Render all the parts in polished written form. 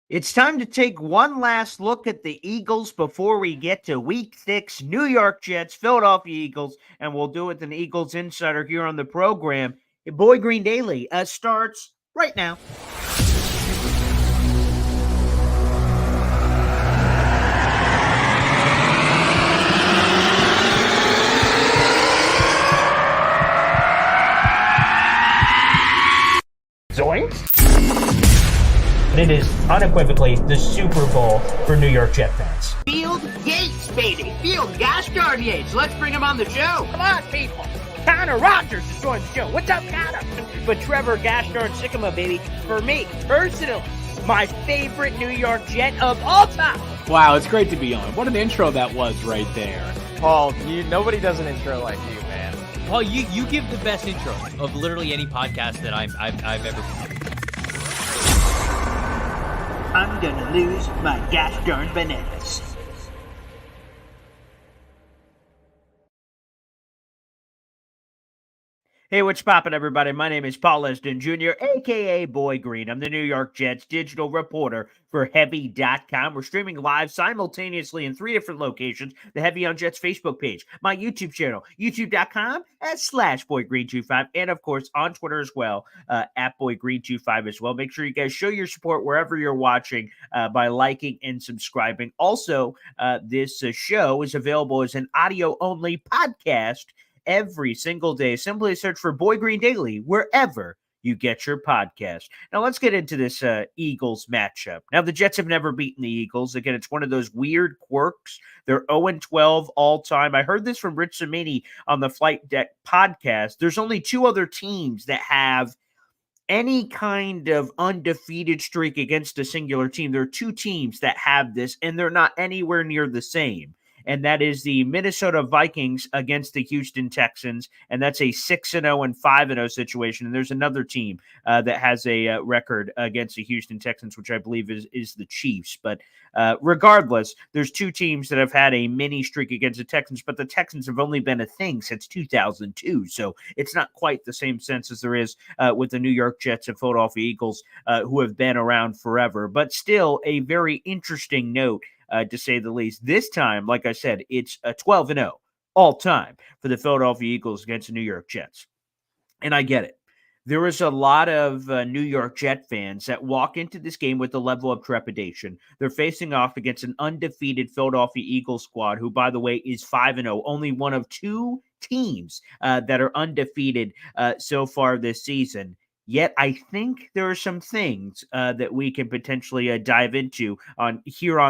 It's time to take one last look at the Eagles before we get to Week 6, New York Jets, Philadelphia Eagles, and we'll do it with an Eagles insider here on the program. Boy Green Daily starts right now. Zoinks! It is unequivocally the Super Bowl for New York Jet fans. Field Yates, baby. Field gosh darn Yates. Let's bring him on the show. Come on, people. Connor Rogers is joining the show. What's up, Connor? But Trevor gosh darn Sycamore, baby. For me, personally, my favorite New York Jet of all time. Wow, it's great to be on. What an intro that was right there. Paul, nobody does an intro like you, man. Paul, you give the best intro of literally any podcast that I've ever been. I'm gonna lose my gosh darn bananas. Hey, what's poppin', everybody? My name is Paul Lesden Jr., a.k.a. Boy Green. I'm the New York Jets digital reporter for Heavy.com. We're streaming live simultaneously in 3 different locations: the Heavy on Jets Facebook page, my YouTube channel, youtube.com/BoyGreen25, and, of course, on Twitter as well, at BoyGreen25 as well. Make sure you guys show your support wherever you're watching by liking and subscribing. Also, this show is available as an audio-only podcast every single day. Simply search for Boy Green Daily wherever you get your podcast. Now let's get into this Eagles matchup. Now the Jets have never beaten the Eagles. Again, it's one of those weird quirks. They're 0-12 all time. I heard this from Rich Cimini on the Flight Deck podcast. There's only 2 other teams that have any kind of undefeated streak against a singular team. There are 2 teams that have this, and they're not anywhere near the same. And that is the Minnesota Vikings against the Houston Texans, and that's a 6-0 and 5-0 situation. And there's another team that has a record against the Houston Texans, which I believe is the Chiefs. But regardless, there's 2 teams that have had a mini streak against the Texans, but the Texans have only been a thing since 2002, so it's not quite the same sense as there is with the New York Jets and Philadelphia Eagles, who have been around forever. But still, a very interesting note, to say the least. This time, like I said, it's a 12-0 all time for the Philadelphia Eagles against the New York Jets. And I get it. There is a lot of New York Jet fans that walk into this game with a level of trepidation. They're facing off against an undefeated Philadelphia Eagles squad, who, by the way, is 5-0, only one of 2 teams that are undefeated so far this season. Yet I think there are some things that we can potentially dive into on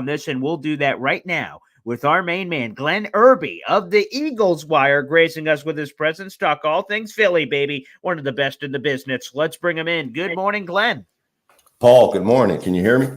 this, and we'll do that right now with our main man, Glenn Irby of the Eagles Wire, gracing us with his presence. Talk all things Philly, baby. One of the best in the business. Let's bring him in. Good morning, Glenn. Paul, good morning. Can you hear me?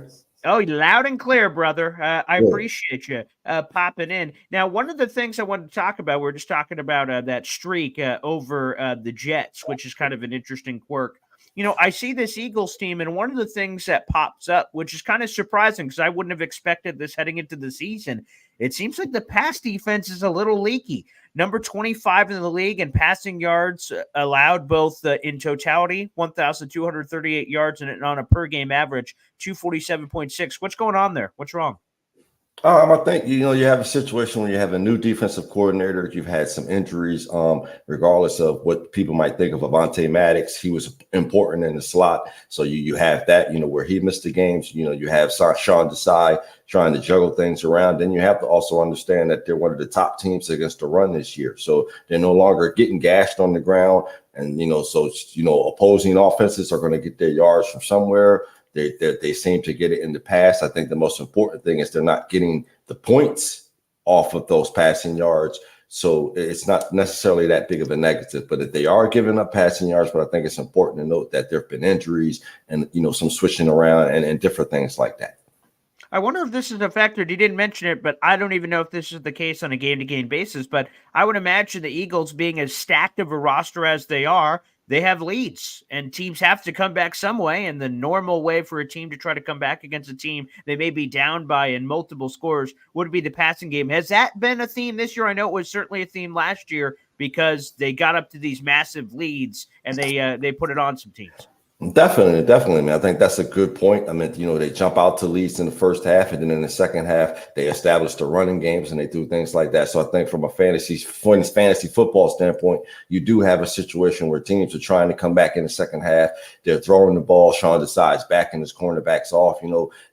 Oh, loud and clear, brother. I appreciate you popping in. Now, one of the things I wanted to talk about, we're just talking about that streak over the Jets, which is kind of an interesting quirk. You know, I see this Eagles team, and one of the things that pops up, which is kind of surprising because I wouldn't have expected this heading into the season, it seems like the pass defense is a little leaky. Number 25 in the league in passing yards allowed, both in totality, 1,238 yards, and on a per-game average, 247.6. What's going on there? What's wrong? I think, you have a situation where you have a new defensive coordinator. You've had some injuries, regardless of what people might think of Avonte Maddox. He was important in the slot. So you have that, where he missed the games. You have Sean Desai trying to juggle things around. Then you have to also understand that they're one of the top teams against the run this year. So they're no longer getting gashed on the ground. And, opposing offenses are going to get their yards from somewhere. They seem to get it in the past. I think the most important thing is they're not getting the points off of those passing yards. So it's not necessarily that big of a negative, but if they are giving up passing yards, but I think it's important to note that there have been injuries and, some switching around and different things like that. I wonder if this is a factor. You didn't mention it, but I don't even know if this is the case on a game-to-game basis. But I would imagine the Eagles, being as stacked of a roster as they are, they have leads, and teams have to come back some way. And the normal way for a team to try to come back against a team they may be down by in multiple scores would be the passing game. Has that been a theme this year? I know it was certainly a theme last year because they got up to these massive leads and they put it on some teams. Definitely, man. I think that's a good point. I mean, they jump out to leads in the first half, and then in the second half, they establish the running games and they do things like that. So I think from a fantasy football standpoint, you do have a situation where teams are trying to come back in the second half. They're throwing the ball. Sean decides backing his cornerbacks off.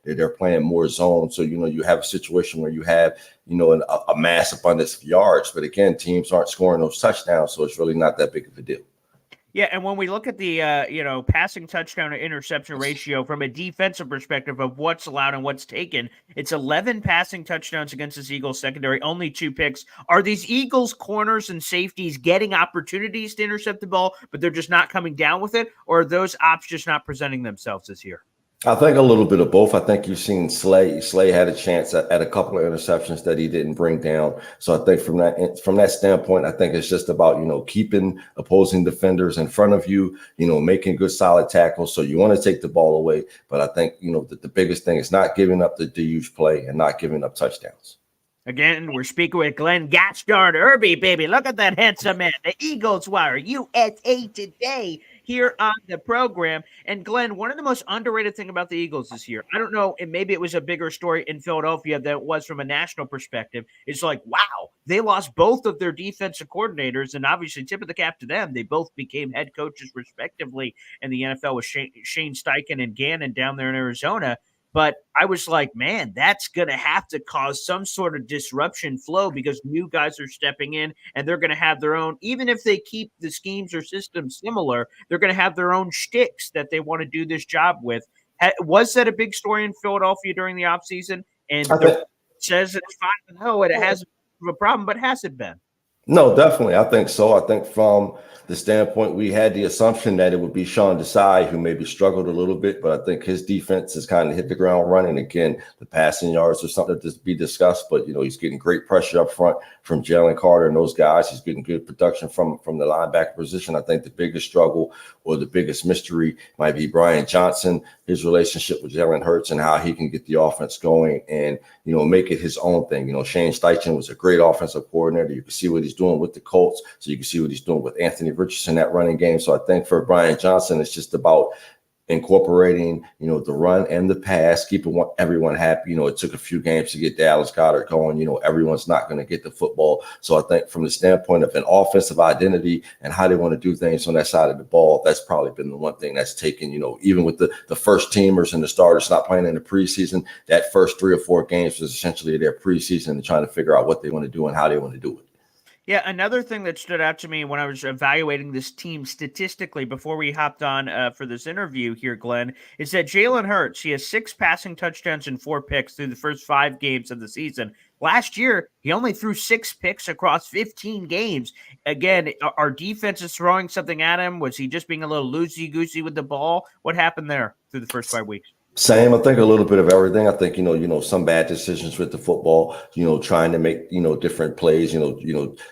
They're playing more zone. So you have a situation where you have a mass abundance of yards, but again, teams aren't scoring those touchdowns, so it's really not that big of a deal. Yeah, and when we look at the passing touchdown to interception ratio from a defensive perspective of what's allowed and what's taken, it's 11 passing touchdowns against this Eagles secondary, only 2 picks. Are these Eagles corners and safeties getting opportunities to intercept the ball, but they're just not coming down with it, or are those ops just not presenting themselves this year? I think a little bit of both. I think you've seen Slay. Slay had a chance at a couple of interceptions that he didn't bring down. So I think from that standpoint, I think it's just about, keeping opposing defenders in front of you, making good solid tackles. So you want to take the ball away. But I think, that the biggest thing is not giving up the huge play and not giving up touchdowns. Again, we're speaking with Glenn Gastard Irby, baby. Look at that handsome man. The Eagles Wire, USA Today, here on the program. And Glenn, one of the most underrated thing about the Eagles this year, I don't know, and maybe it was a bigger story in Philadelphia than it was from a national perspective, is like, wow, they lost both of their defensive coordinators, and obviously tip of the cap to them. They both became head coaches respectively in the NFL with Shane Steichen and Gannon down there in Arizona. But I was like, man, that's going to have to cause some sort of disruption flow because new guys are stepping in and they're going to have their own, even if they keep the schemes or systems similar, they're going to have their own shticks that they want to do this job with. Was that a big story in Philadelphia during the offseason? And it says it's 5-0 and it hasn't been a problem, but has it been? No, definitely. I think so. I think from the standpoint, we had the assumption that it would be Sean Desai, who maybe struggled a little bit, but I think his defense has kind of hit the ground running. Again, the passing yards are something to be discussed, but he's getting great pressure up front from Jalen Carter and those guys. He's getting good production from the linebacker position. I think the biggest struggle or the biggest mystery might be Brian Johnson, his relationship with Jalen Hurts and how he can get the offense going and make it his own thing. Shane Steichen was a great offensive coordinator. You can see what he's doing with the Colts, so you can see what he's doing with Anthony Richardson, that running game. So I think for Brian Johnson, it's just about incorporating, the run and the pass, keeping everyone happy. It took a few games to get Dallas Goedert going. Everyone's not going to get the football. So I think from the standpoint of an offensive identity and how they want to do things on that side of the ball, that's probably been the one thing that's taken, even with the first teamers and the starters not playing in the preseason, that first 3 or 4 games was essentially their preseason and trying to figure out what they want to do and how they want to do it. Yeah, another thing that stood out to me when I was evaluating this team statistically before we hopped on for this interview here, Glenn, is that Jalen Hurts, he has 6 passing touchdowns and 4 picks through the first 5 games of the season. Last year, he only threw 6 picks across 15 games. Again, our defense is throwing something at him. Was he just being a little loosey-goosey with the ball? What happened there through the first 5 weeks? Same. I think a little bit of everything. I think, some bad decisions with the football, trying to make, different plays,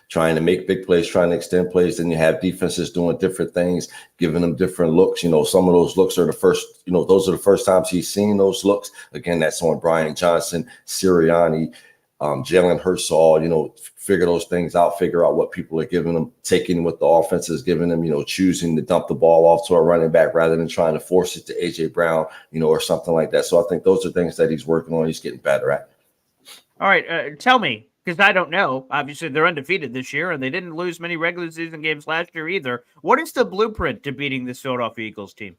trying to make big plays, trying to extend plays. Then you have defenses doing different things, giving them different looks. Some of those looks are those are the first times he's seen those looks. Again, that's on Brian Johnson, Sirianni, Jalen Hurts all, figure those things out, figure out what people are giving them, taking what the offense is giving them, choosing to dump the ball off to a running back rather than trying to force it to A.J. Brown, or something like that. So I think those are things that he's working on. He's getting better at. All right. Tell me, because I don't know. Obviously, they're undefeated this year, and they didn't lose many regular season games last year either. What is the blueprint to beating this Philadelphia Eagles team?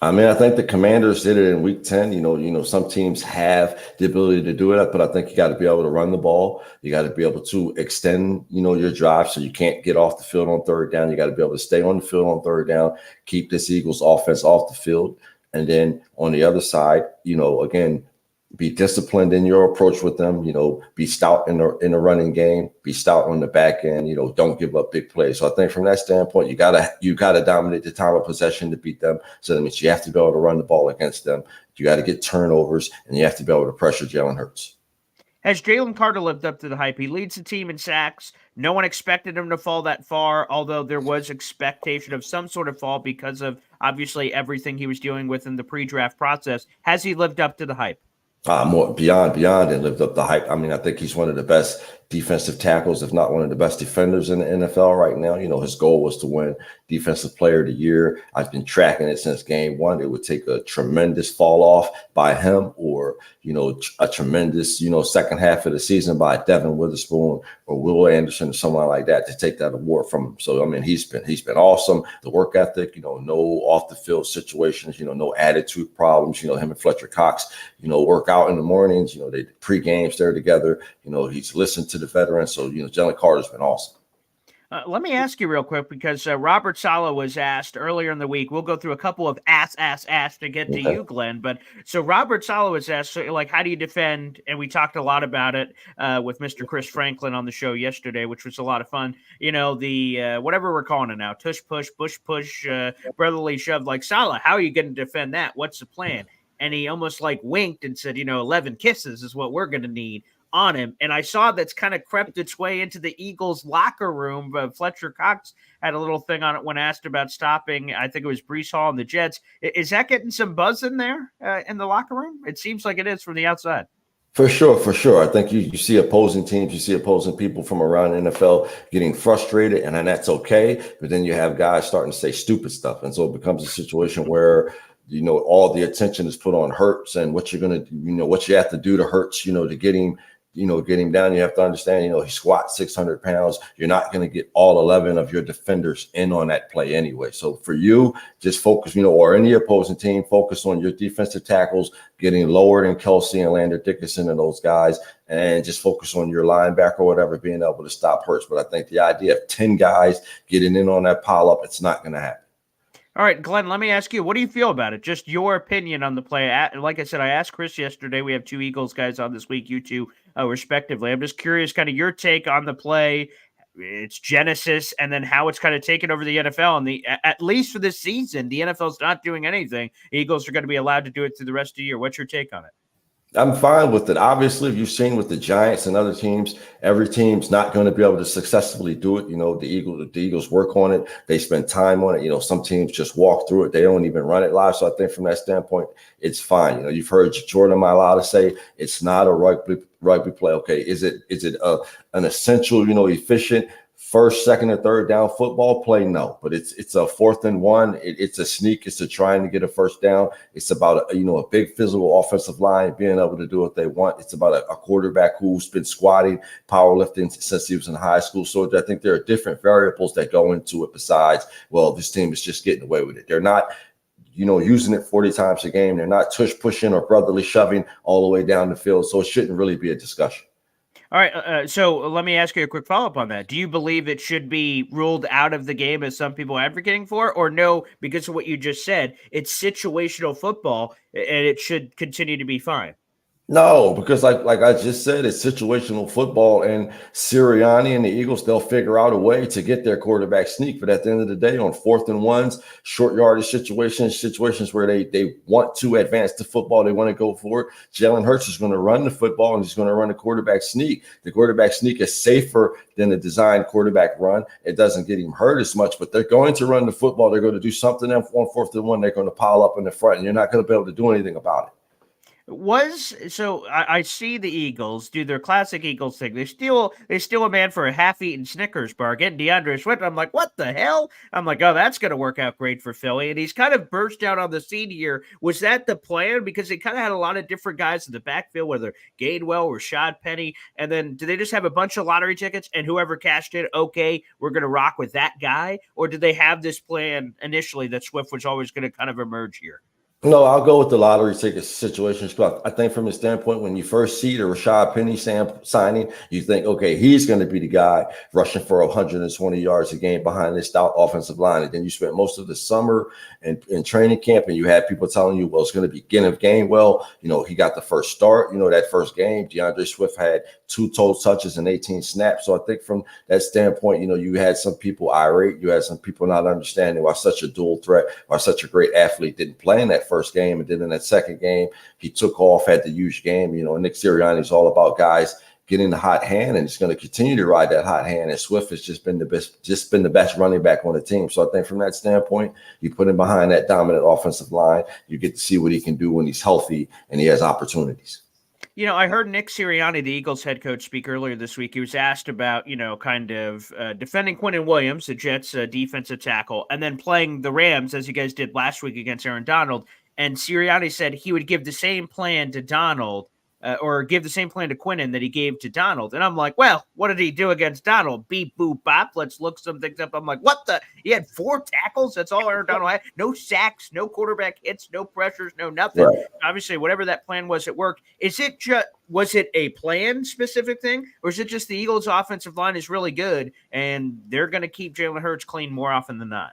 I mean, I think the Commanders did it in week 10. Some teams have the ability to do it, but I think you got to be able to run the ball. You got to be able to extend, your drive so you can't get off the field on 3rd down. You got to be able to stay on the field on 3rd down, keep this Eagles offense off the field. And then on the other side, again, be disciplined in your approach with them, be stout in the running game, be stout on the back end, don't give up big plays. So I think from that standpoint, you gotta dominate the time of possession to beat them. So that means you have to be able to run the ball against them. You got to get turnovers and you have to be able to pressure Jalen Hurts. Has Jalen Carter lived up to the hype? He leads the team in sacks. No one expected him to fall that far, although there was expectation of some sort of fall because of obviously everything he was dealing with in the pre-draft process. Has he lived up to the hype? More beyond and lived up the hype. I mean, I think he's one of the best defensive tackles, if not one of the best defenders in the NFL right now. His goal was to win Defensive Player of the Year. I've been tracking it since game one. It would take a tremendous fall off by him or, a tremendous, second half of the season by Devin Witherspoon or Will Anderson or someone like that to take that award from him. So, he's been awesome. The work ethic, no off the field situations, no attitude problems. Him and Fletcher Cox, work out in the mornings, they pre-games there together. He's listened to the veterans. So, Jalen Carter's been awesome. Let me ask you real quick because Robert Saleh was asked earlier in the week. We'll go through a couple of ask to get to you, Glenn. But so Robert Saleh was asked, how do you defend? And we talked a lot about it with Mr. Chris Franklin on the show yesterday, which was a lot of fun. The whatever we're calling it now, tush push, bush push, brotherly shove. Like Saleh, how are you going to defend that? What's the plan? And he almost winked and said, 11 kisses is what we're going to need on him. And I saw that's kind of crept its way into the Eagles locker room. Fletcher Cox had a little thing on it when asked about stopping, I think it was Breece Hall and the Jets. Is that getting some buzz in there in the locker room? It seems like it is from the outside. For sure. I think you see opposing teams, you see opposing people from around the NFL getting frustrated, and then that's okay. But then you have guys starting to say stupid stuff. And so it becomes a situation where all the attention is put on Hurts and what you're going to, what you have to do to Hurts, to get him down. You have to understand, he squats 600 pounds. You're not going to get all 11 of your defenders in on that play anyway. So for you, just focus, or any opposing team, focus on your defensive tackles, getting lower than Kelsey and Lander Dickinson and those guys, and just focus on your linebacker or whatever, being able to stop Hurts. But I think the idea of 10 guys getting in on that pile up, it's not going to happen. All right, Glenn, let me ask you, what do you feel about it? Just your opinion on the play. Like I said, I asked Chris yesterday. We have two Eagles guys on this week, you two respectively. I'm just curious, kind of your take on the play, its genesis, and then how it's kind of taken over the NFL. And at least for this season, the NFL's not doing anything. The Eagles are going to be allowed to do it through the rest of the year. What's your take on it? I'm fine with it. Obviously, if you've seen with the Giants and other teams, every team's not going to be able to successfully do it. The Eagles work on it. They spend time on it. Some teams just walk through it. They don't even run it live. So I think from that standpoint, it's fine. You've heard Jordan Mailata say it's not a rugby play. Okay, is it an essential, efficient first, second, or third down football play? No, but it's a 4th and 1. It's a sneak. It's trying to get a first down. It's about a big physical offensive line being able to do what they want. It's about a quarterback who's been squatting, powerlifting since he was in high school. So I think there are different variables that go into it besides, well, this team is just getting away with it. They're not using it 40 times a game. They're not tush pushing or brotherly shoving all the way down the field. So it shouldn't really be a discussion. All right, so let me ask you a quick follow-up on that. Do you believe it should be ruled out of the game as some people are advocating for, or no, because of what you just said, it's situational football and it should continue to be fine? No, because like I just said, it's situational football, and Sirianni and the Eagles, they'll figure out a way to get their quarterback sneak. But at the end of the day, on 4th and 1s, short yardage situations where they want to advance the football, they want to go for it. Jalen Hurts is going to run the football, and he's going to run the quarterback sneak. The quarterback sneak is safer than the designed quarterback run. It doesn't get him hurt as much, but they're going to run the football. They're going to do something on 4th and 1. They're going to pile up in the front, and you're not going to be able to do anything about it. I see the Eagles do their classic Eagles thing. They steal a man for a half-eaten Snickers bar, getting DeAndre Swift. I'm like, what the hell? I'm like, oh, that's going to work out great for Philly. And he's kind of burst out on the scene here. Was that the plan? Because they kind of had a lot of different guys in the backfield, whether Gainwell, Rashad Penny, and then do they just have a bunch of lottery tickets and whoever cashed it, okay, we're going to rock with that guy? Or did they have this plan initially that Swift was always going to kind of emerge here? No, I'll go with the lottery ticket situation. I think from the standpoint, when you first see the Rashad Penny signing, you think, okay, he's going to be the guy rushing for 120 yards a game behind this stout offensive line. And then you spent most of the summer in training camp, and you had people telling you, well, it's going to be Kenneth Gainwell. He got the first start, that first game. DeAndre Swift had 2 total touches and 18 snaps. So I think from that standpoint, you had some people irate. You had some people not understanding why such a dual threat, why such a great athlete didn't play in that first game, and then in that second game he took off, had the huge game. And Nick Sirianni is all about guys getting the hot hand, and he's going to continue to ride that hot hand. And Swift has just been the best running back on the team. So I think from that standpoint, you put him behind that dominant offensive line, you get to see what he can do when he's healthy and he has opportunities. I heard Nick Sirianni, the Eagles head coach, speak earlier this week. He was asked about, kind of defending Quinnen Williams, the Jets' defensive tackle, and then playing the Rams, as you guys did last week against Aaron Donald. And Sirianni said he would give the same plan to Donald or give the same plan to Quinnen that he gave to Donald. And I'm like, well, what did he do against Donald? Beep, boop, bop. Let's look some things up. I'm like, what the? He had 4 tackles. That's all Aaron Donald had. No sacks, no quarterback hits, no pressures, no nothing. Right. Obviously, whatever that plan was, it worked. Was it a plan specific thing, or is it just the Eagles' offensive line is really good and they're going to keep Jalen Hurts clean more often than not?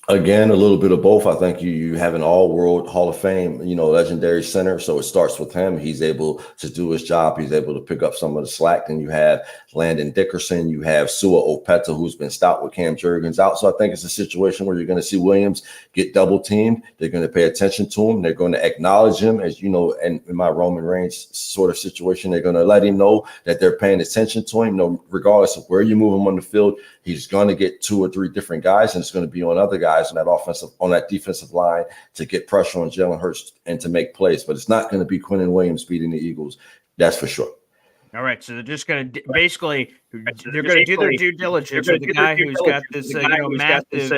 Again, a little bit of both. I think you have an all-world Hall of Fame, legendary center. So it starts with him. He's able to do his job. He's able to pick up some of the slack. Then you have Landon Dickerson. You have Sua Opeta, who's been stout with Cam Jurgens out. So I think it's a situation where you're going to see Williams get double teamed. They're going to pay attention to him. They're going to acknowledge him, as you know, and in my Roman Reigns sort of situation, they're going to let him know that they're paying attention to him. Regardless of where you move him on the field, he's going to get 2 or 3 different guys, and it's going to be on other guys on that defensive line to get pressure on Jalen Hurts and to make plays. But it's not going to be Quinnen Williams beating the Eagles. That's for sure. All right, so they're just going to basically they're going to do their due diligence with the guy who's got this massive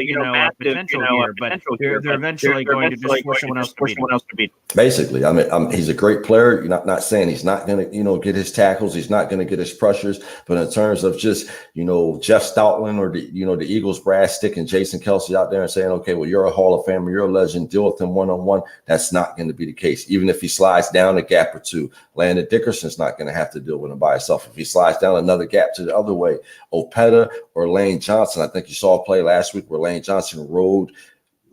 potential here, but they're eventually going to just force someone else to beat him. Basically, I mean, he's a great player. You're not saying he's not going to get his tackles, he's not going to get his pressures, but in terms of just Jeff Stoutland or the Eagles brass sticking Jason Kelce out there and saying, okay, well, you're a Hall of Famer, you're a legend, deal with him one-on-one. That's not going to be the case. Even if he slides down a gap or 2, Landon Dickerson's not going to have to deal with him by himself. If he slides down another gap to the other way, Opeta or Lane Johnson, I think you saw a play last week where Lane Johnson rode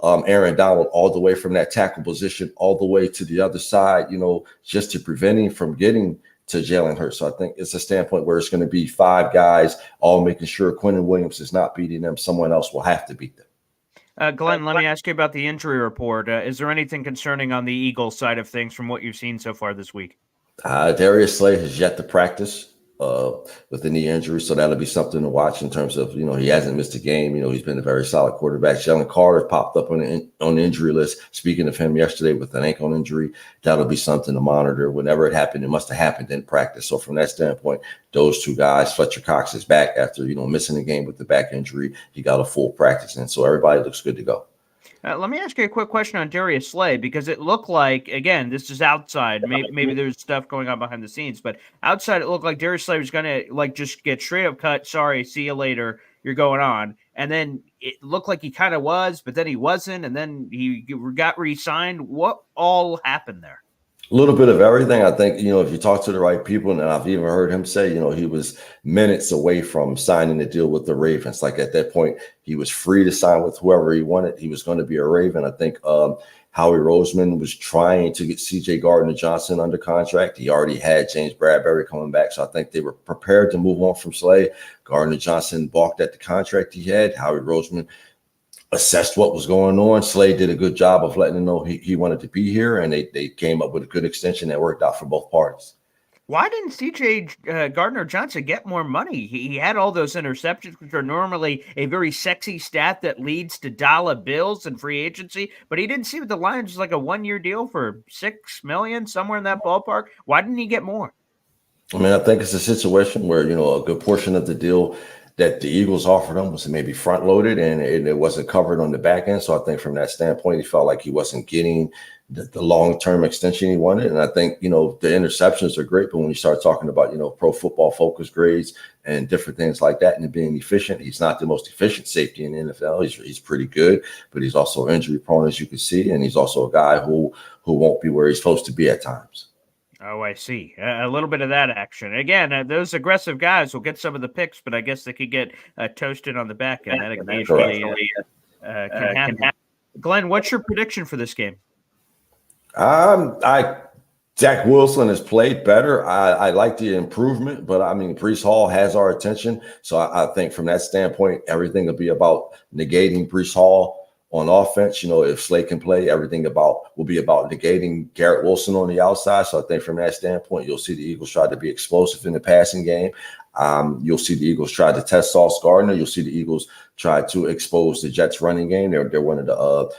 Aaron Donald all the way from that tackle position all the way to the other side, just to prevent him from getting to Jalen Hurts. So I think it's a standpoint where it's going to be 5 guys all making sure Quinnen Williams is not beating them. Someone else will have to beat them. Glenn, let me ask you about the injury report. Is there anything concerning on the Eagles side of things from what you've seen so far this week? Darius Slay has yet to practice with the knee injury, so that'll be something to watch in terms of he hasn't missed a game. He's been a very solid quarterback. Jalen Carter popped up on the injury list. Speaking of him yesterday with an ankle injury, that'll be something to monitor. Whenever it happened, it must have happened in practice. So from that standpoint, those 2 guys, Fletcher Cox is back after missing a game with the back injury. He got a full practice in, so everybody looks good to go. Let me ask you a quick question on Darius Slay, because it looked like, again, this is outside. Maybe there's stuff going on behind the scenes, but outside it looked like Darius Slay was going to just get straight up cut. Sorry, see you later. You're going on. And then it looked like he kind of was, but then he wasn't. And then he got re-signed. What all happened there? A little bit of everything. I think, if you talk to the right people, and I've even heard him say, he was minutes away from signing the deal with the Ravens. Like at that point, he was free to sign with whoever he wanted. He was going to be a Raven. I think Howie Roseman was trying to get C.J. Gardner-Johnson under contract. He already had James Bradbury coming back. So I think they were prepared to move on from Slay. Gardner-Johnson balked at the contract he had. Howie Roseman assessed what was going on. Slade did a good job of letting him know he wanted to be here, and they came up with a good extension that worked out for both parties. Why didn't C.J. Gardner-Johnson get more money? He had all those interceptions, which are normally a very sexy stat that leads to dollar bills and free agency, but he didn't see with the Lions like a 1-year deal for $6 million, somewhere in that ballpark. Why didn't he get more? I mean, I think it's a situation where, a good portion of the deal that the Eagles offered him was maybe front loaded and it wasn't covered on the back end. So I think from that standpoint, he felt like he wasn't getting the long-term extension he wanted. And I think, the interceptions are great, but when you start talking about, pro football focus grades and different things like that and being efficient, he's not the most efficient safety in the NFL. He's pretty good, but he's also injury prone, as you can see. And he's also a guy who won't be where he's supposed to be at times. Oh, I see. A little bit of that action. Again, those aggressive guys will get some of the picks, but I guess they could get toasted on the back end. That occasionally can happen. Glenn, what's your prediction for this game? Zach Wilson has played better. I like the improvement, but I mean, Breece Hall has our attention. So I think from that standpoint, everything will be about negating Breece Hall on offense. If Slay can play, everything will be about negating Garrett Wilson on the outside. So I think from that standpoint, you'll see the Eagles try to be explosive in the passing game. You'll see the Eagles try to test Sauce Gardner. You'll see the Eagles try to expose the Jets running game. They're one of the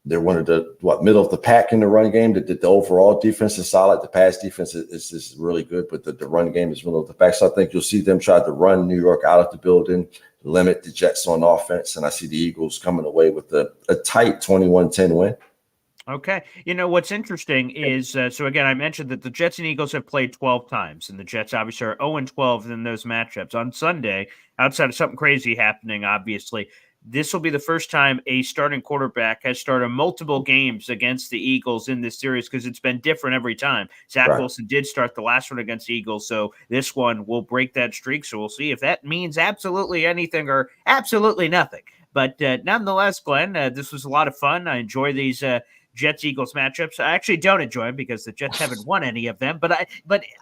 They're one of the middle of the pack in the run game. The overall defense is solid. The pass defense is really good, but the run game is middle of the pack. So I think you'll see them try to run New York out of the building, limit the Jets on offense, and I see the Eagles coming away with a tight 21-10 win. Okay. What's interesting is, so again, I mentioned that the Jets and Eagles have played 12 times, and the Jets obviously are 0-12 in those matchups. On Sunday, outside of something crazy happening, obviously, this will be the first time a starting quarterback has started multiple games against the Eagles in this series, because it's been different every time. Zach Wilson did start the last one against the Eagles, so this one will break that streak. So we'll see if that means absolutely anything or absolutely nothing. But nonetheless, Glenn, this was a lot of fun. I enjoy these Jets-Eagles matchups. I actually don't enjoy them because the Jets haven't won any of them, but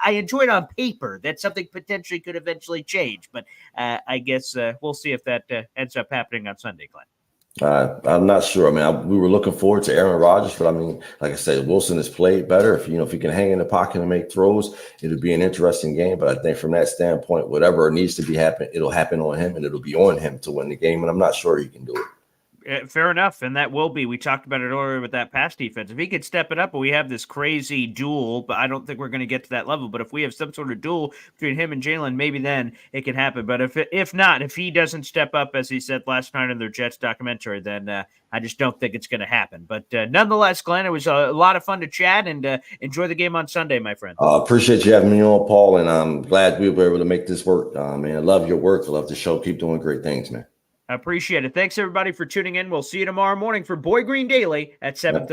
I enjoy it on paper. That's something potentially could eventually change, but I guess we'll see if that ends up happening on Sunday, Glenn. I'm not sure. I mean, we were looking forward to Aaron Rodgers, but I mean, like I said, Wilson has played better. If he can hang in the pocket and make throws, it'll be an interesting game. But I think from that standpoint, whatever needs to be happen, it'll happen on him, and it'll be on him to win the game. And I'm not sure he can do it. Fair enough, and that will be. We talked about it earlier with that pass defense. If he could step it up, but we have this crazy duel, but I don't think we're going to get to that level. But if we have some sort of duel between him and Jalen, maybe then it can happen. But if not, if he doesn't step up, as he said last night in their Jets documentary, then I just don't think it's going to happen. But nonetheless, Glenn, it was a lot of fun to chat, and enjoy the game on Sunday, my friend. Appreciate you having me on, Paul, and I'm glad we were able to make this work. Man, I love your work. I love the show. Keep doing great things, man. I appreciate it. Thanks, everybody, for tuning in. We'll see you tomorrow morning for Boy Green Daily at 7:30.